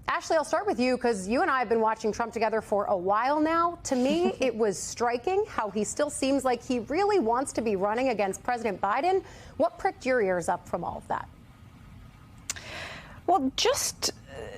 Ashley, I'll start with you because you and I have been watching Trump together for a while now. To me, it was striking how he still seems like he really wants to be running against President Biden. What pricked your ears up from all of that? Well, just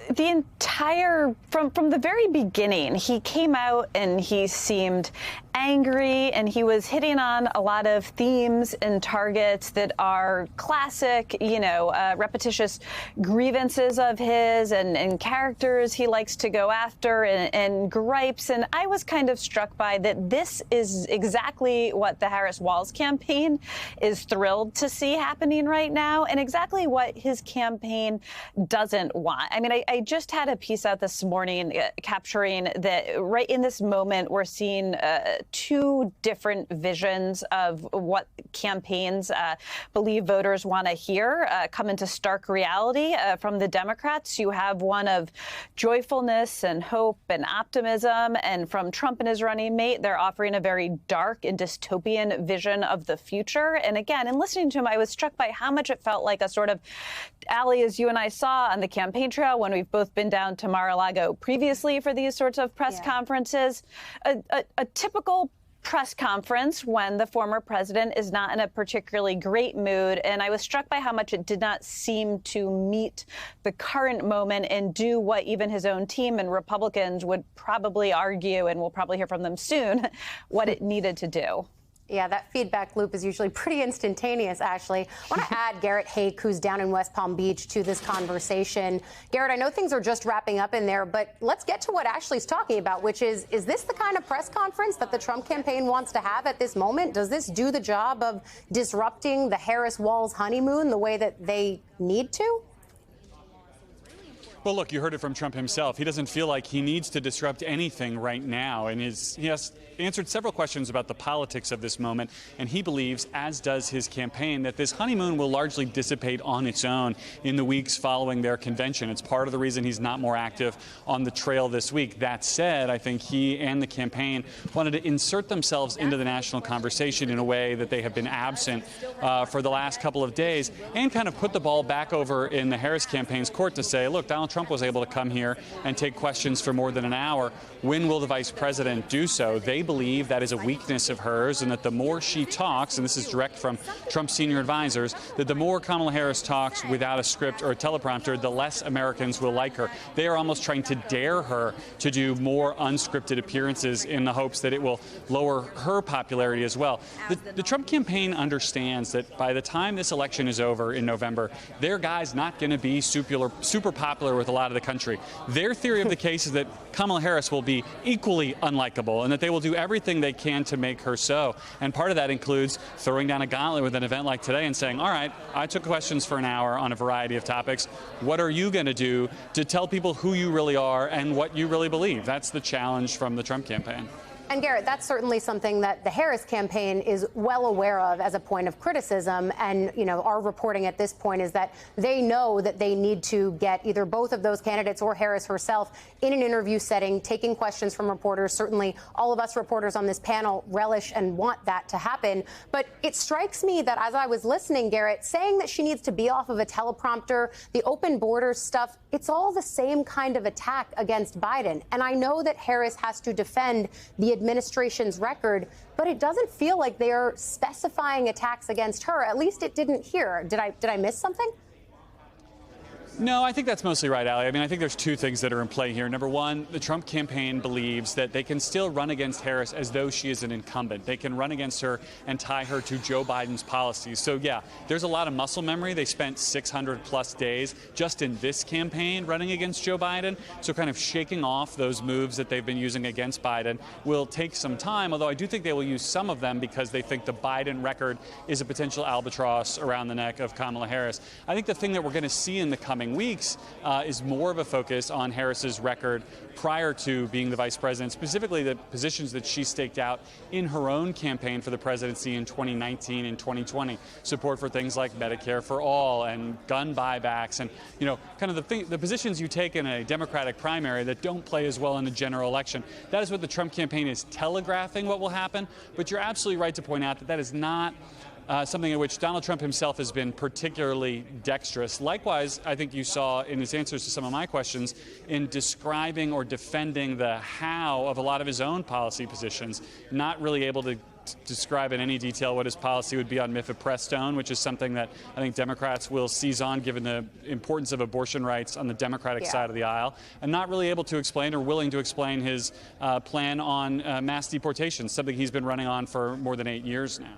the entire, from the very beginning, he came out and he seemed angry and he was hitting on a lot of themes and targets that are classic, repetitious grievances of his and characters he likes to go after and gripes. And I was kind of struck by that this is exactly what the Harris-Walz campaign is thrilled to see happening right now and exactly what his campaign doesn't want. I mean, I just had a piece out this morning capturing that right in this moment we're seeing two different visions of what campaigns believe voters want to hear come into stark reality from the Democrats. You have one of joyfulness and hope and optimism, and from Trump and his running mate, they're offering a very dark and dystopian vision of the future. And again, in listening to him, I was struck by how much it felt like a sort of, Allie, as you and I saw on the campaign trail when we've both been down to Mar-a-Lago previously for these sorts of press conferences, a typical press conference when the former president is not in a particularly great mood. And I was struck by how much it did not seem to meet the current moment and do what even his own team and Republicans would probably argue, and we'll probably hear from them soon, what it needed to do. Yeah, that feedback loop is usually pretty instantaneous, Ashley. I want to add Garrett Haake, who's down in West Palm Beach, to this conversation. Garrett, I know things are just wrapping up in there, but let's get to what Ashley's talking about, which is this the kind of press conference that the Trump campaign wants to have at this moment? Does this do the job of disrupting the Harris-Walz honeymoon the way that they need to? Well, look, you heard it from Trump himself. He doesn't feel like he needs to disrupt anything right now. And he has answered several questions about the politics of this moment. And he believes, as does his campaign, that this honeymoon will largely dissipate on its own in the weeks following their convention. It's part of the reason he's not more active on the trail this week. That said, I think he and the campaign wanted to insert themselves into the national conversation in a way that they have been absent for the last couple of days, and kind of put the ball back over in the Harris campaign's court to say, look, Donald Trump was able to come here and take questions for more than an hour. When will the vice president do so? They believe that is a weakness of hers, and that the more she talks, and this is direct from Trump's senior advisors, that the more Kamala Harris talks without a script or a teleprompter, the less Americans will like her. They are almost trying to dare her to do more unscripted appearances in the hopes that it will lower her popularity as well. The Trump campaign understands that by the time this election is over in November, their guy's not going to be super popular with a lot of the country. Their theory of the case is that Kamala Harris will be equally unlikable and that they will do everything they can to make her so. And part of that includes throwing down a gauntlet with an event like today and saying, all right, I took questions for an hour on a variety of topics. What are you going to do to tell people who you really are and what you really believe? That's the challenge from the Trump campaign. And Garrett, that's certainly something that the Harris campaign is well aware of as a point of criticism. And, our reporting at this point is that they know that they need to get either both of those candidates or Harris herself in an interview setting, taking questions from reporters. Certainly all of us reporters on this panel relish and want that to happen. But it strikes me that as I was listening, Garrett, saying that she needs to be off of a teleprompter, the open borders stuff, it's all the same kind of attack against Biden. And I know that Harris has to defend the administration's record, but it doesn't feel like they're specifying attacks against her. At least it didn't here. Did I miss something? No, I think that's mostly right, Allie. I mean, I think there's two things that are in play here. Number one, the Trump campaign believes that they can still run against Harris as though she is an incumbent. They can run against her and tie her to Joe Biden's policies. So, yeah, there's a lot of muscle memory. They spent 600 plus days just in this campaign running against Joe Biden. So kind of shaking off those moves that they've been using against Biden will take some time, although I do think they will use some of them because they think the Biden record is a potential albatross around the neck of Kamala Harris. I think the thing that we're going to see in the coming weeks is more of a focus on Harris's record prior to being the vice president, specifically the positions that she staked out in her own campaign for the presidency in 2019 and 2020. Support for things like Medicare for all and gun buybacks and, kind of the positions you take in a Democratic primary that don't play as well in the general election. That is what the Trump campaign is telegraphing what will happen. But you're absolutely right to point out that that is not something in which Donald Trump himself has been particularly dexterous. Likewise, I think you saw in his answers to some of my questions in describing or defending the how of a lot of his own policy positions, not really able to describe in any detail what his policy would be on mifepristone, which is something that I think Democrats will seize on given the importance of abortion rights on the Democratic side of the aisle, and not really able to explain or willing to explain his plan on mass deportation, something he's been running on for more than 8 years now.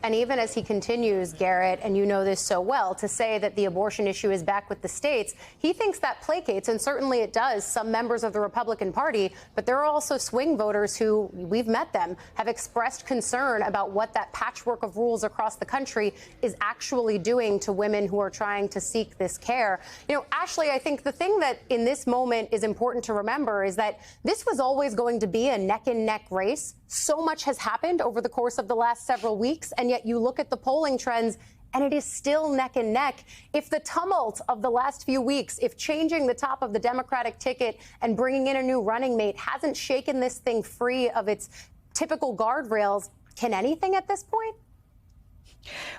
And even as he continues, Garrett, and you know this so well, to say that the abortion issue is back with the states, he thinks that placates, and certainly it does, some members of the Republican Party. But there are also swing voters who, we've met them, have expressed concern about what that patchwork of rules across the country is actually doing to women who are trying to seek this care. You know, Ashley, I think the thing that in this moment is important to remember is that this was always going to be a neck-and-neck race. So much has happened over the course of the last several weeks, and yet you look at the polling trends, and it is still neck and neck. If the tumult of the last few weeks, if changing the top of the Democratic ticket and bringing in a new running mate hasn't shaken this thing free of its typical guardrails, can anything at this point?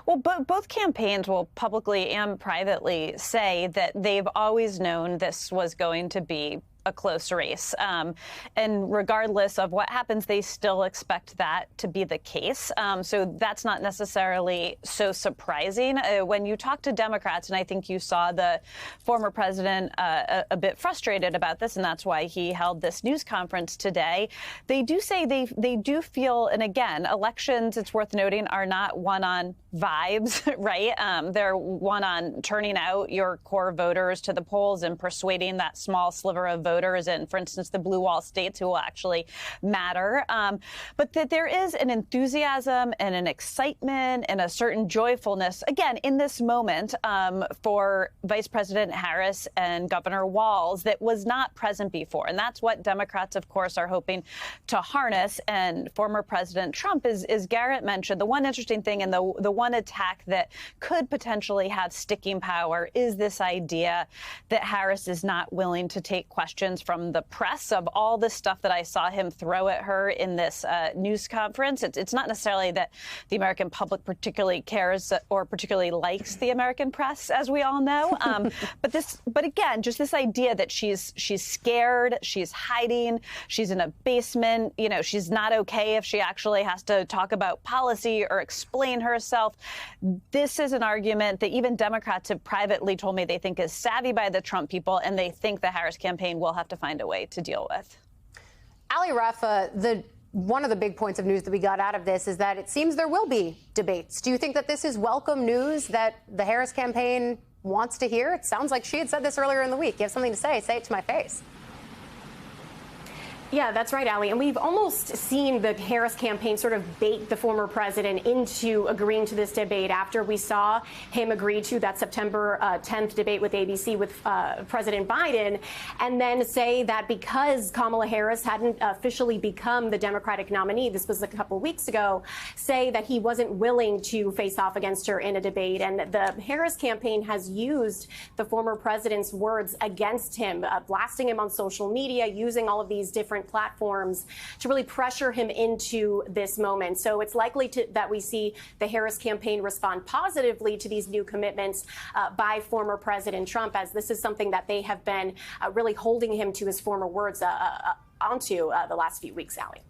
Well, both campaigns will publicly and privately say that they've always known this was going to be a close race. And regardless of what happens, they still expect that to be the case. So that's not necessarily so surprising. When you talk to Democrats, and I think you saw the former president a bit frustrated about this, and that's why he held this news conference today, they do say they do feel, and again, elections, it's worth noting, are not won on vibes, right? They're won on turning out your core voters to the polls and persuading that small sliver of voters in, for instance, the blue wall states who will actually matter. But that there is an enthusiasm and an excitement and a certain joyfulness, again, in this moment for Vice President Harris and Governor Walz that was not present before. And that's what Democrats, of course, are hoping to harness. And former President Trump, as Garrett mentioned, the one interesting thing and the one attack that could potentially have sticking power is this idea that Harris is not willing to take questions from the press of all the stuff that I saw him throw at her in this news conference. It's not necessarily that the American public particularly cares or particularly likes the American press, as we all know. But again, just this idea that she's scared, she's hiding, she's in a basement, you know, she's not okay if she actually has to talk about policy or explain herself. This is an argument that even Democrats have privately told me they think is savvy by the Trump people, and they think the Harris campaign will have to find a way to deal with. Ali Rafa, one of the big points of news that we got out of this is that it seems there will be debates. Do you think that this is welcome news that the Harris campaign wants to hear? It sounds like she had said this earlier in the week. You have something to say it to my face. Yeah, that's right, Ali. And we've almost seen the Harris campaign sort of bait the former president into agreeing to this debate after we saw him agree to that September 10th debate with ABC with President Biden, and then say that because Kamala Harris hadn't officially become the Democratic nominee, this was a couple weeks ago, say that he wasn't willing to face off against her in a debate. And the Harris campaign has used the former president's words against him, blasting him on social media, using all of these different platforms to really pressure him into this moment. So it's likely that we see the Harris campaign respond positively to these new commitments by former President Trump, as this is something that they have been really holding him to his former words onto the last few weeks, Ali.